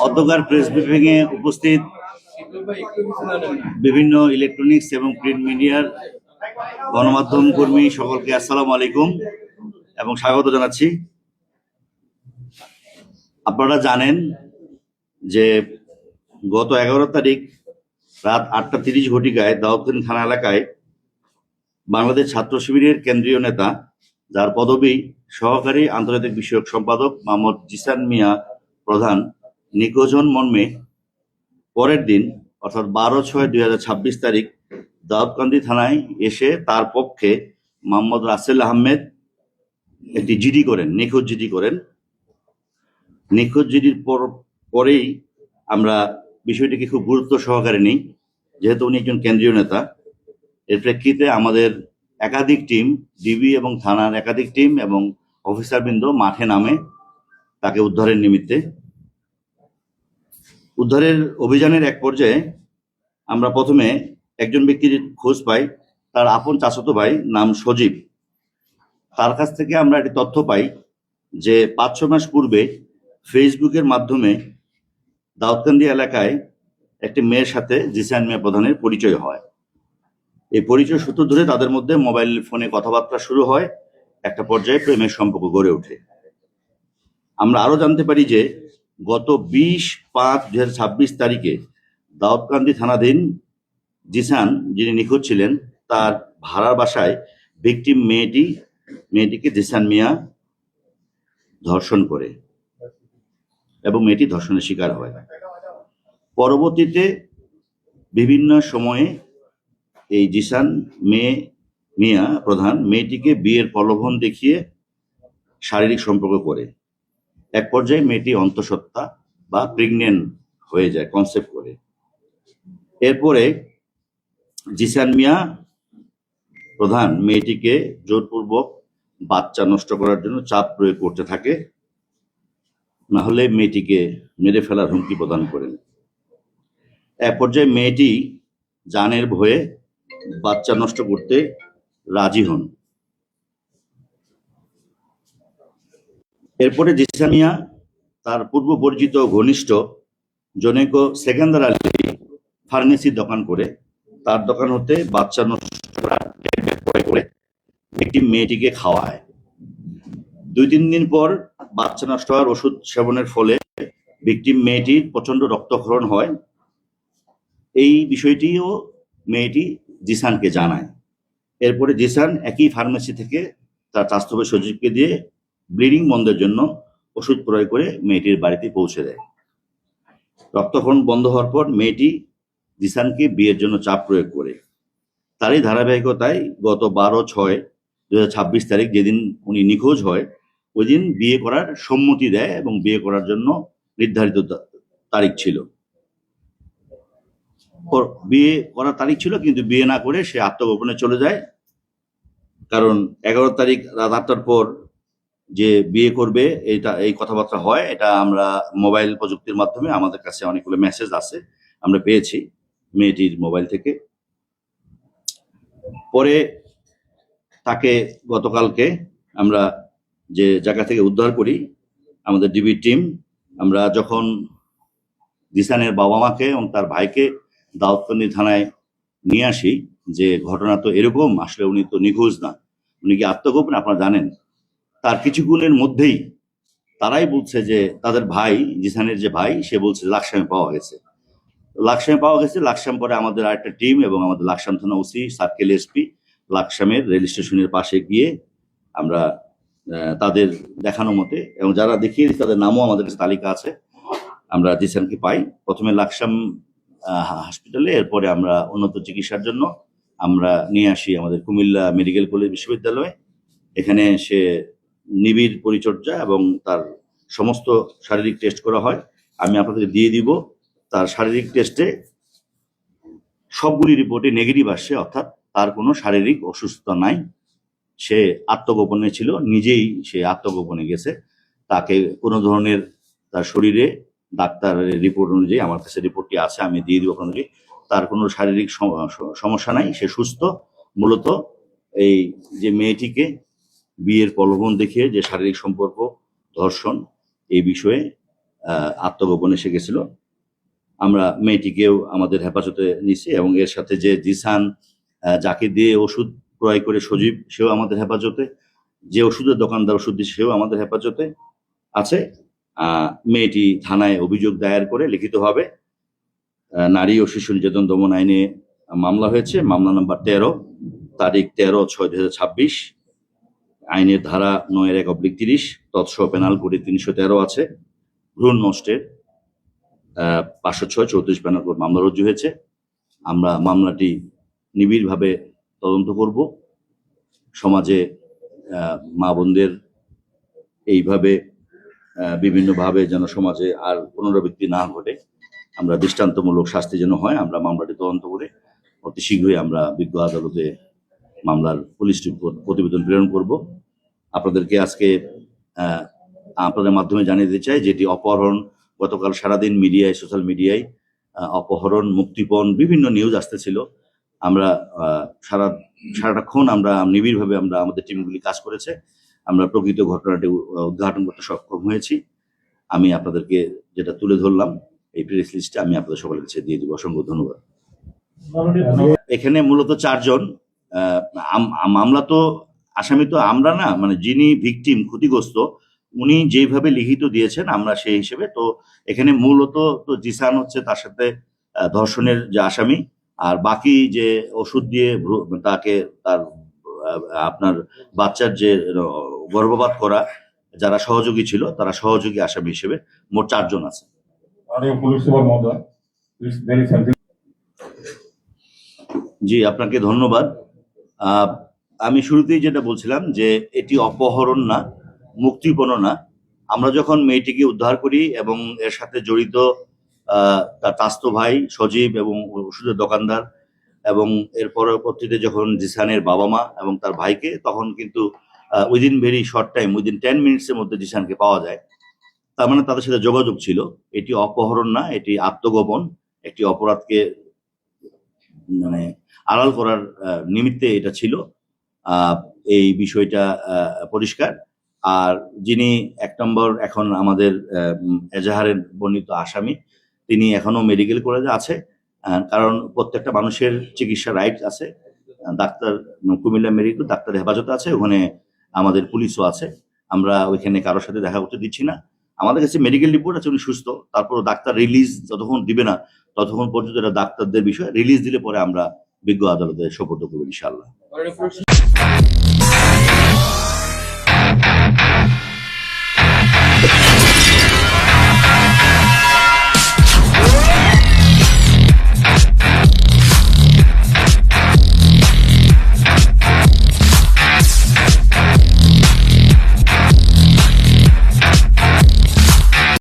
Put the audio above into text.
অধ্যকার press briefing এ উপস্থিত বিভিন্ন electronics এবং প্রিন্ট মিডিয়ার গণমাধ্যম কর্মী সকলকে আসসালামু আলাইকুম এবং স্বাগত জানাচ্ছি। আপনারা জানেন যে গত 11 তারিখ রাত 8:30 ঘটিকায় দাউদকান্দি থানা এলাকায় বাংলাদেশ ছাত্র শিবিরের কেন্দ্রীয় নেতা, যার পদবি সহকারী আন্তর্জাতিক বিষয়ক সম্পাদক মোহাম্মদ জিসান মিয়া প্রধান, নিখোঁজ হন মর্মে পরের দিন অর্থাৎ 12/6/2026 তারিখ দাউদকান্দি থানায় এসে তার পক্ষে মোহাম্মদ রাসেল আহমেদ একটি জিডি করেন, নিখোঁজ জিডি করেন। নিখোঁজ জিডির পরেই আমরা বিষয়টিকে খুব গুরুত্ব সহকারে নিই, যেহেতু উনি একজন কেন্দ্রীয় নেতা। এর প্রেক্ষিতে আমাদের একাধিক টিম, ডিবি এবং থানার একাধিক টিম এবং অফিসারবৃন্দ মাঠে নামে তাকে উদ্ধারের নিমিত্তে। উদ্ধারের অভিযানের এক পর্যায়ে আমরা প্রথমে একজন ব্যক্তির খোঁজ পাই, তার আপন চাচাতো ভাই, নাম সজীব। তার কাছ থেকে আমরা একটি তথ্য পাই যে 5-6 মাস পূর্বে ফেসবুকের মাধ্যমে দাউদকান্দি এলাকায় একটি মেয়ের সাথে জিসান মিয়া প্রধানের পরিচয় হয়। এই পরিচয় সূত্র ধরে তাদের মধ্যে মোবাইল ফোনে কথাবার্তা শুরু হয়, একটা পর্যায়ে প্রেমের সম্পর্ক গড়ে ওঠে। আমরা আরো জানতে পারি যে গত 20/5/2026 তারিখে দাউদকান্দি থানাধীন জিসান, যিনি নিখোঁজ ছিলেন, তার ভাড়ার বাসায় ভিকটিম মেয়েটিকে জিসান মিয়া ধর্ষণ করে এবং মেয়েটি ধর্ষণের শিকার হয়। পরবর্তীতে বিভিন্ন সময়ে এই জিসান মিয়া প্রধান মেয়েটিকে বিয়ের প্রলোভন দেখিয়ে শারীরিক সম্পর্ক করে। এক পর্যায়ে মেয়েটি অন্তঃসত্ত্বা বা প্রেগনেন্ট হয়ে যায়, কনসেপ্ট করে। এরপরে জিসান মিয়া প্রধান মেয়েটিকে জোরপূর্বক বাচ্চা নষ্ট করার জন্য চাপ প্রয়োগ করতে থাকে, না হলে মেয়েটিকে মেরে ফেলার হুমকি প্রদান করেন। এক পর্যায়ে মেয়েটি জানের ভয়ে বাচ্চা নষ্ট করতে রাজি হন। এরপরে জিসান মিয়া তার পূর্ব পরিচিত ঘনিষ্ঠ জনৈক সেকেন্দার আলী ফার্মেসির দোকান করে তার দোকান হতে বাচ্চা নষ্ট করে একটি মেয়েটিকে খাওয়ায়। 2-3 দিন পর বাচ্চা নষ্ট হওয়ার ওষুধ সেবনের ফলে ভিকটিম মেয়েটির প্রচন্ড রক্তক্ষরণ হয়। এই বিষয়টিও মেয়েটি জিসানকে জানায়। এরপরে জিসান একই ফার্মেসি থেকে তার চাচাতো ভাই সজীবকে দিয়ে ব্লিডিং বন্ধের জন্য ওষুধ প্রয়োগ করে মেয়েটির বাড়িতে পৌঁছে দেয়। রক্তক্ষরণ বন্ধ হওয়ার পর মেয়েটি জিসানকে বিয়ের জন্য চাপ প্রয়োগ করে। তারই ধারাবাহিকতায় গত 12/6/2026 তারিখ, যেদিন উনি নিখোঁজ হয়, ওই দিন বিয়ে করার সম্মতি দেয় এবং বিয়ে করার জন্য নির্ধারিত তারিখ ছিল। বিয়ে করার তারিখ ছিল, কিন্তু বিয়ে না করে সে আত্মগোপনে চলে যায়। কারণ 11 তারিখ রাত 8টার পর যে বিয়ে করবে এই কথাবার্তা হয়, এটা আমরা মোবাইল প্রযুক্তির মাধ্যমে আমাদের কাছে অনেকগুলো মেসেজ আছে, আমরা পেয়েছি মেয়েটির মোবাইল থেকে। পরে তাকে গতকালকে আমরা যে জায়গা থেকে উদ্ধার করি, আমাদের ডিবি টিম, আমরা যখন জিসানের বাবা মাকে এবং তার ভাইকে দাউদকান্দি থানায় নিয়ে আসি যে ঘটনা তো এরকম, আসলে উনি তো নিখোঁজ না, উনি কি আত্মগোপনে, আপনারা জানেন। তার কিছুক্ষণের মধ্যেই তারাই বলছে যে তাদের ভাই, জিসানের যে ভাই, সে বলছে লাকসামে পাওয়া গেছে। লাকসাম পরে আমাদের আরেকটা টিম এবং আমাদের লাকসাম থানা ওসি, সার্কেল এসপি লাকসামের রেল স্টেশনের পাশে গিয়ে আমরা তাদের দেখানো মতে, এবং যারা দেখিয়ে তাদের নামও আমাদের কাছে তালিকা আছে, আমরা জিসানকে পাই। প্রথমে লাকসাম হসপিটালে, এরপরে আমরা উন্নত চিকিৎসার জন্য আমরা নিয়ে আসি আমাদের কুমিল্লা মেডিকেল কলেজ বিশ্ববিদ্যালয়ে। এখানে সে নিবিড় পরিচর্যা এবং তার সমস্ত শারীরিক টেস্ট করা হয়। আমি আপনাদের দিয়ে দিব। তার শারীরিক টেস্টে সবগুলি রিপোর্টে নেগেটিভ আসছে, অর্থাৎ তার কোনো শারীরিক অসুস্থতা নাই। সে আত্মগোপনে ছিল, নিজেই সে আত্মগোপনে গেছে। তাকে কোনো ধরনের তার শরীরে ডাক্তারের রিপোর্ট অনুযায়ী, আমার কাছে রিপোর্টটি আছে, আমি দিয়ে দিব আপনাদেরকে, তার কোনো শারীরিক সমস্যা নাই, সে সুস্থ। মূলত এই যে মেয়েটিকে বিয়ের প্রলোভন দেখিয়ে যে শারীরিক সম্পর্ক, ধর্ষণ, এই বিষয়ে আত্মগোপন এসে গেছিল। আমরা মেয়েটিকেও আমাদের হেফাজতে নিছি এবং এর সাথে যে জিসান, যাকে দিয়ে ওষুধ ক্রয় করে সজীব, সেও আমাদের হেফাজতে, যে ওষুধের দোকানদার ওষুধ দিচ্ছে সেও আমাদের হেফাজতে আছে। মেয়েটি থানায় অভিযোগ দায়ের করে লিখিতভাবে নারী ও শিশু নির্যাতন দমন আইনে মামলা হয়েছে। মামলা নাম্বার 13, তারিখ 13/6/2026। আইনের ধারা 9-1/30 তৎসহ পেনাল কোডে 313 আছে। ভ্রূণ নষ্টের 506-34 পেনাল কোড মামলা রুজু হয়েছে। আমরা মামলাটি নিবিড়ভাবে তদন্ত করব। সমাজে মা বোনদের এইভাবে বিভিন্নভাবে যেন সমাজে আর পুনরাবৃত্তি না ঘটে, আমরা দৃষ্টান্তমূলক শাস্তি যেন হয়, আমরা মামলাটি তদন্ত করে অতি শীঘ্রই আমরা বিজ্ঞ আদালতে মামলার পুলিশ রিপোর্ট প্রতিবেদন প্রেরণ করব। আপনাদেরকে আজকে আপনাদের মাধ্যমে জানিয়ে দিতে চাই, যেটি অপহরণ, গতকাল সারাদিন মিডিয়ায়, সোশ্যাল মিডিয়ায় অপহরণ, মুক্তিপণ বিভিন্ন নিউজ আসতেছিল। আমরা সারাটাক্ষণ আমরা নিবিড়ভাবে আমরা আমাদের টিমগুলি কাজ করেছে। আমরা প্রকৃত ঘটনাটি উদ্ঘাটন করতে সক্ষম হয়েছি। আমি আপনাদেরকে যেটা তুলে ধরলাম এই প্রেস লিস্টে আমি আপনাদের সকলের কাছে দিয়ে দিব। অসংখ্য ধন্যবাদ। এখানে মূলত 4 জন। মামলা তো আসামি তো আমরা না, মানে যিনি ভিকটিম, ক্ষতিগ্রস্ত, উনি যেভাবে লিখিত দিয়েছেন আমরা সেই হিসেবে। তো এখানে মূলত তো জিসান হচ্ছে তার সাথে ধর্ষণের যে আসামি, আর বাকি যে ওষুধ দিয়ে তাকে তার আপনার বাচ্চার যে গর্ভপাত করা যারা সহযোগী ছিল তারা সহযোগী আসামি হিসেবে মোট 4 জন আছে। জি, আপনাকে ধন্যবাদ। আমি শুরুতেই যেটা বলছিলাম যে এটি অপহরণ না, মুক্তিপণ না। আমরা যখন মেয়েটিকে উদ্ধার করি এবং এর সাথে জড়িত তার চাচাতো ভাই সজীব এবং ওষুধের দোকানদার এবং এর পরবর্তীতে যখন জিসানের বাবা মা এবং তার ভাইকে, তখন কিন্তু within very short time, within 10 মিনিটসের মধ্যে জিসানকে পাওয়া যায়। তার মানে তাদের সাথে যোগাযোগ ছিল। এটি অপহরণ না, এটি আত্মগোপন, একটি অপরাধকে মানে আড়াল করার নিমিত্তে এটা ছিল। এই বিষয়টা পরিষ্কার। আর যিনি 1 নম্বর এখন আমাদের এজাহারের বর্ণিত আসামি, তিনি এখনো মেডিকেল কলেজে আছে, কারণ প্রত্যেকটা মানুষের চিকিৎসা রাইট আছে। ডাক্তার কুমিল্লা মেডিকেল ডাক্তার হেফাজতে আছে, ওখানে আমাদের পুলিশও আছে। আমরা ওইখানে কারোর সাথে দেখা করতে দিচ্ছি না। আমাদের কাছে মেডিকেল রিপোর্ট আছে উনি সুস্থ, তারপর ডাক্তার রিলিজ যতক্ষণ দিবে না ততক্ষণ পর্যন্ত এটা ডাক্তারদের বিষয়। রিলিজ দিলে পরে আমরা বিজ্ঞ আদালতে সোপর্দ করবো ইনশাআল্লাহ।